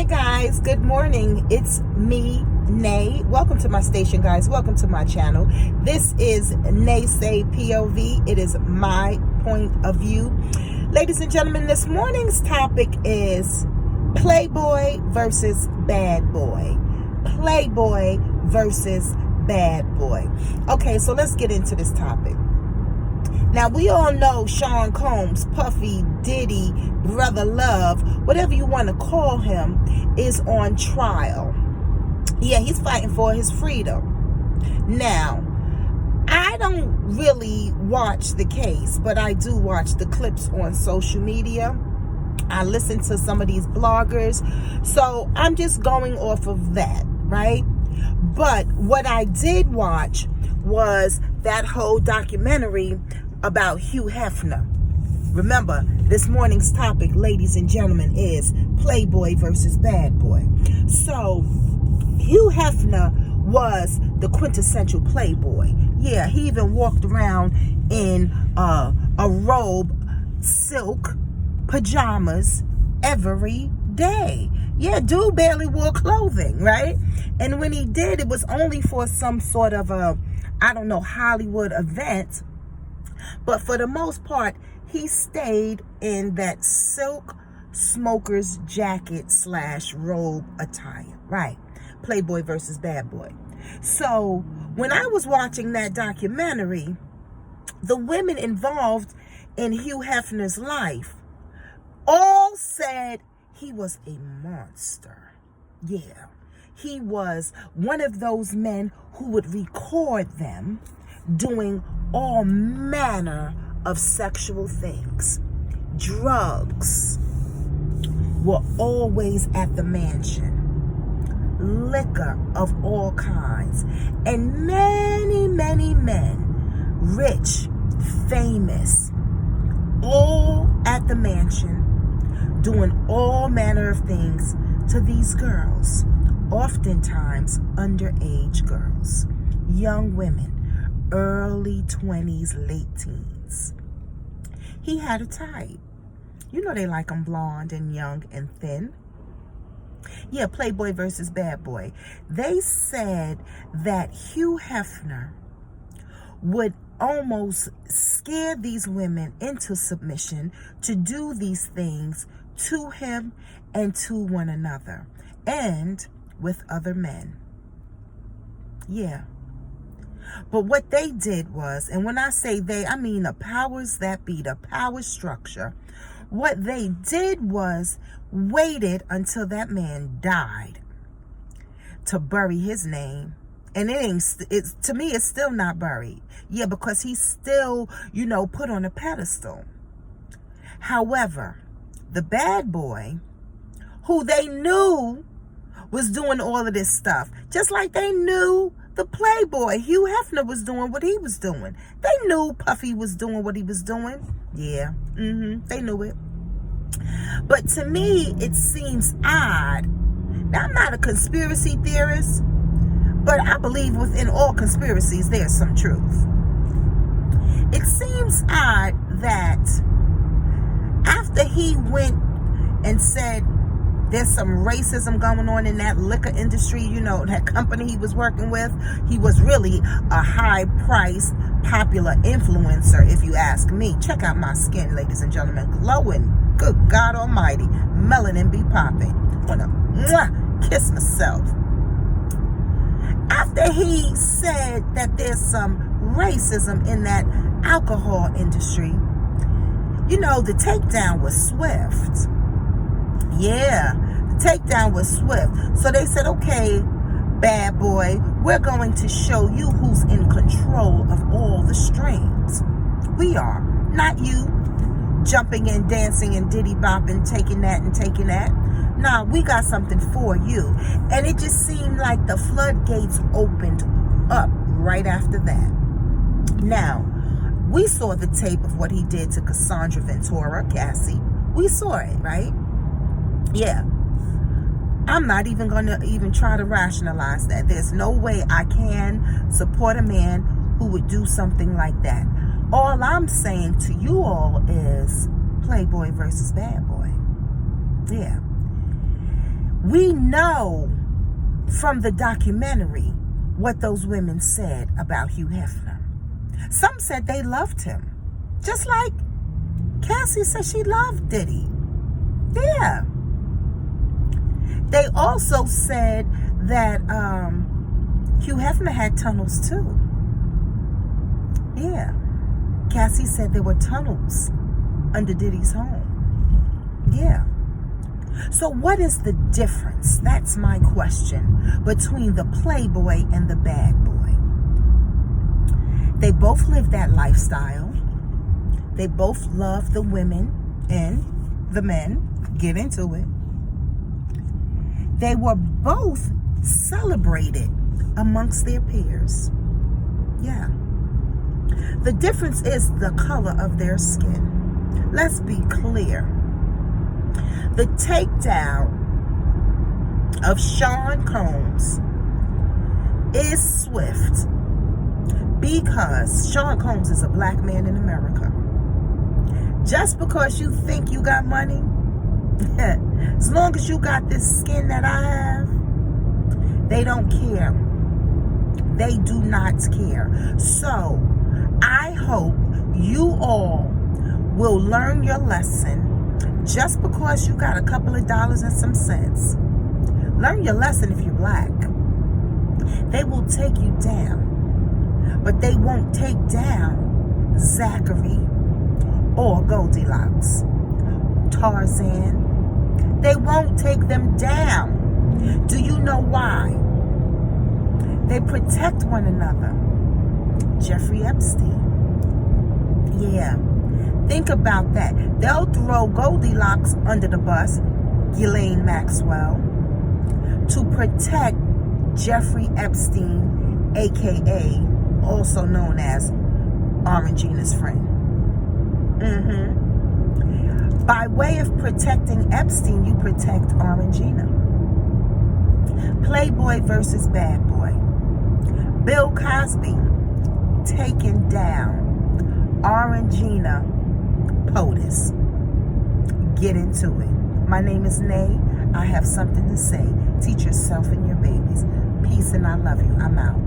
Guys, good morning. It's me, Nay. Welcome to my station, guys. Welcome to my channel. This is Nay Say POV. It is my point of view. Ladies and gentlemen, this morning's topic is Playboy versus Badboy. Playboy versus Badboy. Okay, so let's get into this topic. Now, we all know Sean Combs, Puffy, Diddy, Brother Love, whatever you want to call him, is on trial. Yeah, he's fighting for his freedom. Now, I don't really watch the case, but I do watch the clips on social media. I listen to some of these bloggers. So I'm just going off of that, right? But what I did watch was that whole documentary about Hugh Hefner. Remember, this morning's topic, ladies and gentlemen, is Playboy versus Badboy. So, Hugh Hefner was the quintessential Playboy. Yeah, he even walked around in a robe, silk, pajamas every day. Yeah, dude barely wore clothing, right? And when he did, it was only for some sort of a, Hollywood event. But for the most part, he stayed in that silk smoker's jacket / robe attire, right? Playboy versus Badboy. So when I was watching that documentary, the women involved in Hugh Hefner's life all said he was a monster. Yeah, he was one of those men who would record them doing all manner of sexual things. Drugs were always at the mansion. Liquor of all kinds. And many, many men, rich, famous, all at the mansion, doing all manner of things to these girls. Oftentimes underage girls, young women, early 20s, late teens. He had a type. You know they like them blonde and young and thin. Yeah, Playboy versus Badboy. They said that Hugh Hefner would almost scare these women into submission to do these things to him and to one another and with other men. Yeah. But what they did was, and when I say they, I mean the powers that be, the power structure. What they did was waited until that man died to bury his name. And to me, it's still not buried. Yeah, because he's still, put on a pedestal. However, the bad boy, who they knew was doing all of this stuff, just like they knew the Playboy, Hugh Hefner, was doing what he was doing. They knew Puffy was doing what he was doing. Yeah, they knew it. But to me, it seems odd. Now, I'm not a conspiracy theorist, but I believe within all conspiracies, there's some truth. It seems odd that after he went and said there's some racism going on in that liquor industry, that company he was working with, he was really a high-priced, popular influencer, if you ask me. Check out my skin, ladies and gentlemen. Glowing. Good God almighty. Melanin be popping. Wanna kiss myself. After he said that there's some racism in that alcohol industry, the takedown was swift. Yeah, the takedown was swift. So they said, okay, bad boy, we're going to show you who's in control of all the strings. We are, not you, jumping and dancing and diddy bopping, taking that and taking that. Nah, we got something for you. And it just seemed like the floodgates opened up right after that. Now, we saw the tape of what he did to Cassandra Ventura, Cassie. We saw it, right? Yeah. I'm not even going to even try to rationalize that. There's no way I can support a man who would do something like that. All I'm saying to you all is Playboy versus Badboy. Yeah. We know from the documentary what those women said about Hugh Hefner. Some said they loved him. Just like Cassie said she loved Diddy. Yeah. They also said that Hugh Hefner had tunnels too. Yeah. Cassie said there were tunnels under Diddy's home. Yeah. So what is the difference? That's my question between the Playboy and the Bad Boy. They both live that lifestyle. They both love the women and the men. Get into it. They were both celebrated amongst their peers. Yeah. The difference is the color of their skin. Let's be clear. The takedown of Sean Combs is swift because Sean Combs is a black man in America. Just because you think you got money, as long as you got this skin that I have, they don't care. They do not care. So, I hope you all will learn your lesson. Just because you got a couple of dollars and some cents, learn your lesson if you're black. They will take you down, but they won't take down Zachary or Goldilocks, Tarzan. They won't take them down. Do you know why? They protect one another. Jeffrey Epstein. Yeah. Think about that. They'll throw Goldilocks under the bus, Ghislaine Maxwell, to protect Jeffrey Epstein, a.k.a. also known as Orangina's friend. By way of protecting Epstein, you protect Orangina. Playboy versus Bad Boy. Bill Cosby taken down Orangina POTUS. Get into it. My name is Nay. I have something to say. Teach yourself and your babies. Peace and I love you. I'm out.